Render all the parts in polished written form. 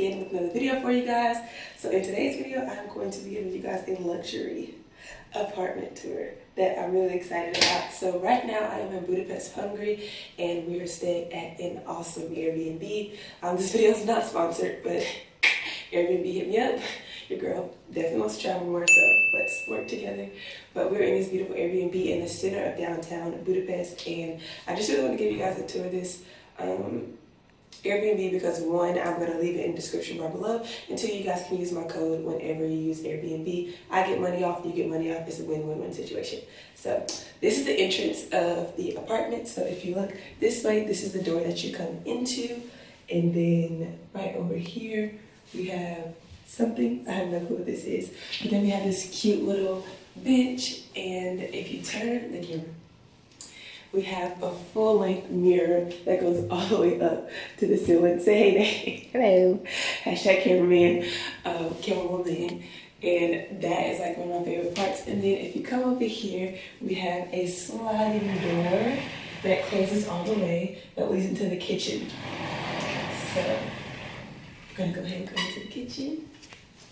again with another video for you guys. So in today's video, I'm going to be giving you guys a luxury apartment tour that I'm really excited about. So right now I am in Budapest, Hungary, and we are staying at an awesome Airbnb. This video is not sponsored, but Airbnb hit me up. Your girl definitely wants to travel more, so let's work together. But we're in this beautiful Airbnb in the center of downtown Budapest, and I just really want to give you guys a tour of this Airbnb because one, I'm going to leave it in the description bar below, and two, you guys can use my code whenever you use Airbnb. I get money off, you get money off. It's a win-win-win situation. So this is the entrance of the apartment. So if you look this way, this is the door that you come into, and then right over here we have something. I have no clue what this is, but then we have this cute little bench, and if you turn the camera, we have a full-length mirror that goes all the way up to the ceiling. Say hey, Nate. Hello. Hashtag cameraman, camerawoman. And that is like one of my favorite parts. And then if you come over here, we have a sliding door that closes all the way that leads into the kitchen. So we're gonna go ahead and go into the kitchen.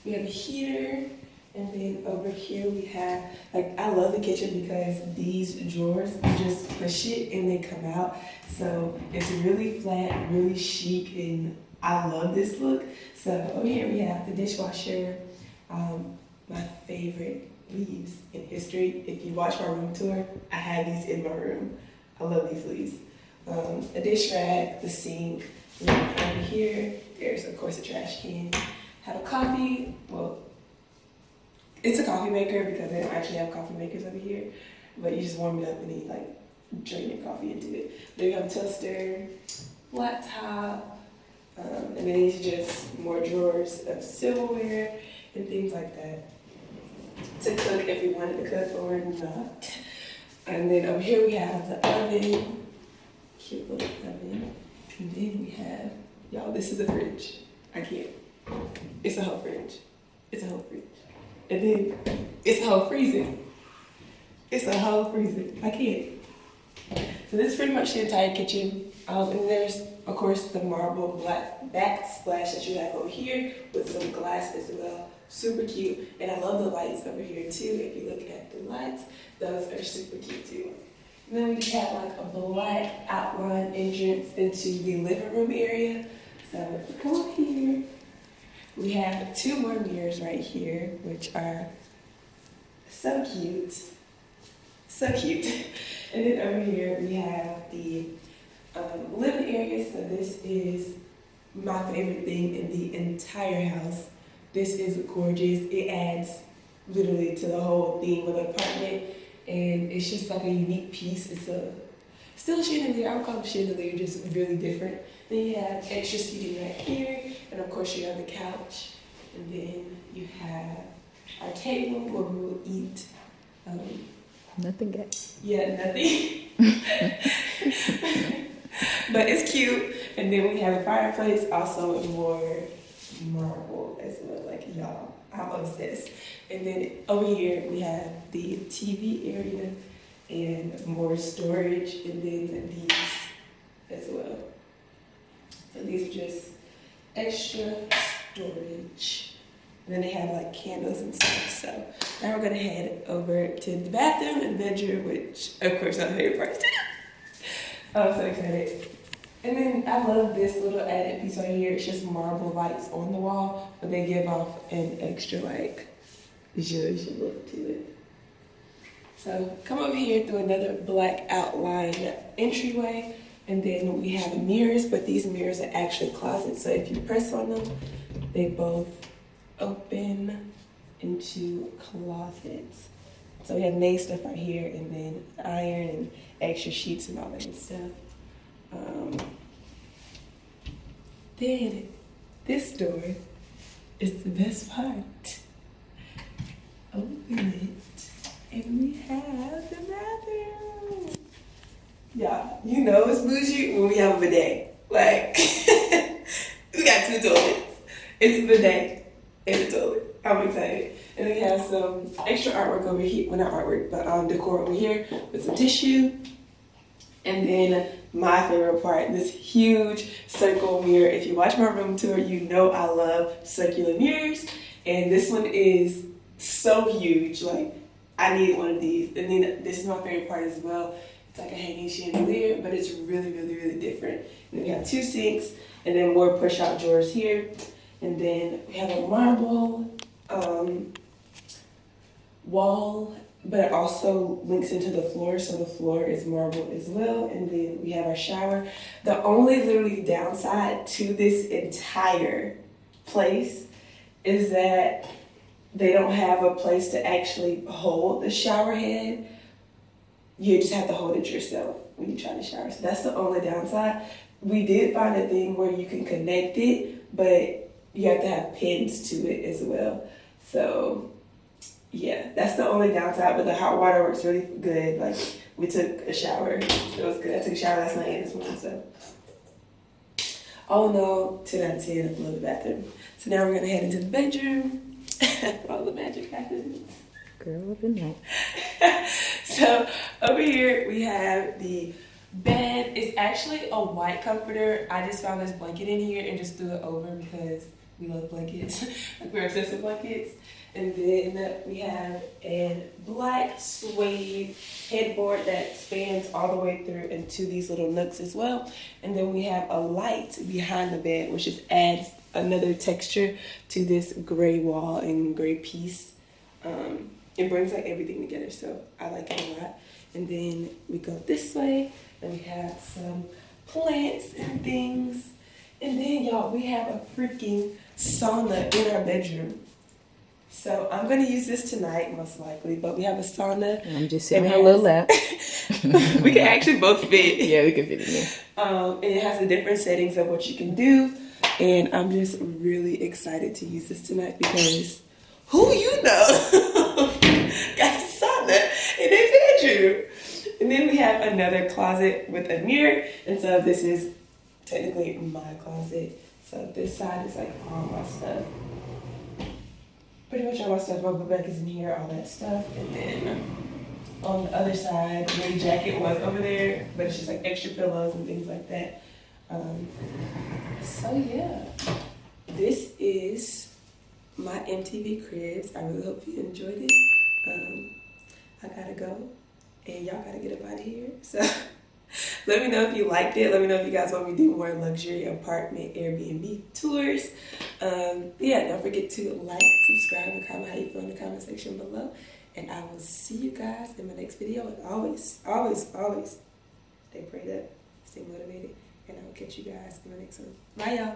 We have a heater. And then over here we have, like, I love the kitchen because these drawers, you just push it and they come out. So it's really flat, really chic, and I love this look. So over here we have the dishwasher, my favorite leaves in history. If you watch my room tour, I have these in my room. I love these leaves. A dish rack, the sink, and then over here, there's of course a trash can. Have a coffee, well, it's a coffee maker because they don't actually have coffee makers over here, but you just warm it up and then you like drain your coffee into it. Then you have a toaster, laptop, and then these are just more drawers of silverware and things like that to cook if you wanted to cook or not. And then over here we have the oven, cute little oven, and then we have, y'all, this is a fridge. I can't. It's a whole fridge. It's a whole fridge. And then it's a whole freezer. It's a whole freezer. I can't. So this is pretty much the entire kitchen. And there's, of course, the marble black backsplash that you have over here with some glass as well. Super cute. And I love the lights over here too. If you look at the lights, those are super cute too. And then we just have like a black outline entrance into the living room area. So if you come up here, we have two more mirrors right here, which are so cute. So cute. And then over here we have the living area. So this is my favorite thing in the entire house. This is gorgeous. It adds literally to the whole theme of the apartment. And it's just like a unique piece. It's still a chandelier. I would call it a chandelier, just really different. Then you have extra seating right here, and of course you have the couch, and then you have our table where we will eat. Nothing good. Yeah, nothing. But it's cute. And then we have a fireplace, also more marble as well. Like, y'all, I'm obsessed. And then over here we have the TV area and more storage, and then these as well. So these are just extra storage. And then they have like candles and stuff. So now we're gonna head over to the bathroom and bedroom, which of course are my favorite parts too. I'm so excited. And then I love this little added piece right here. It's just marble lights on the wall, but they give off an extra like zhuzh look to it. So come over here through another black outline entryway, and then we have mirrors, but these mirrors are actually closets. So if you press on them, they both open into closets. So we have Neiicey stuff right here, and then iron and extra sheets and all that good stuff. Then this door is the best part. Open it, and we have the bathroom. Yeah, you know it's bougie when we have a bidet. Like, we got two toilets. It's a bidet and a toilet. I'm excited. And then we have some extra artwork over here. Well, not artwork, but decor over here with some tissue. And then my favorite part, this huge circle mirror. If you watch my room tour, you know I love circular mirrors. And this one is so huge. Like, I needed one of these. And then this is my favorite part as well. It's like a hanging chandelier, but it's really, really, really different. And then we have 2 sinks, and then more push-out drawers here. And then we have a marble wall, but it also links into the floor, so the floor is marble as well. And then we have our shower. The only literally downside to this entire place is that they don't have a place to actually hold the shower head. You just have to hold it yourself when you try to shower. So that's the only downside. We did find a thing where you can connect it, but you have to have pins to it as well. So yeah, that's the only downside, but the hot water works really good. Like, we took a shower. It was good. I took a shower last night and this morning, so. All in all, 10 out of 10, I love the bathroom. So now we're gonna head into the bedroom. All the magic happens. Girl of the night. So over here we have the bed. It's actually a white comforter. I just found this blanket in here and just threw it over because we love blankets. Like, we're obsessed with blankets. And then we have a black suede headboard that spans all the way through into these little nooks as well. And then we have a light behind the bed, which just adds another texture to this gray wall and gray piece. It brings like everything together, so I like it a lot. And then we go this way, and we have some plants and things. And then, y'all, we have a freaking sauna in our bedroom. So I'm gonna use this tonight, most likely, but we have a sauna. I'm just sitting in a little lap. We can actually both fit. Yeah, we can fit in there. And it has the different settings of what you can do. And I'm just really excited to use this tonight because who you know got a sauna in their bedroom. And then we have another closet with a mirror. And so this is technically my closet. So this side is like all my stuff. Pretty much all my stuff. My book bag is in here, all that stuff. And then on the other side, my jacket was over there, but it's just like extra pillows and things like that. So yeah, this is my MTV cribs. I really hope you enjoyed it. I gotta go, and y'all gotta get up out of here. So let me know if you liked it. Let me know if you guys want me to do more luxury apartment Airbnb tours. Yeah, don't forget to like, subscribe, and comment how you feel in the comment section below. And I will see you guys in my next video. And always, always, always stay prayed up, stay motivated, and I will catch you guys in my next one. Bye, y'all.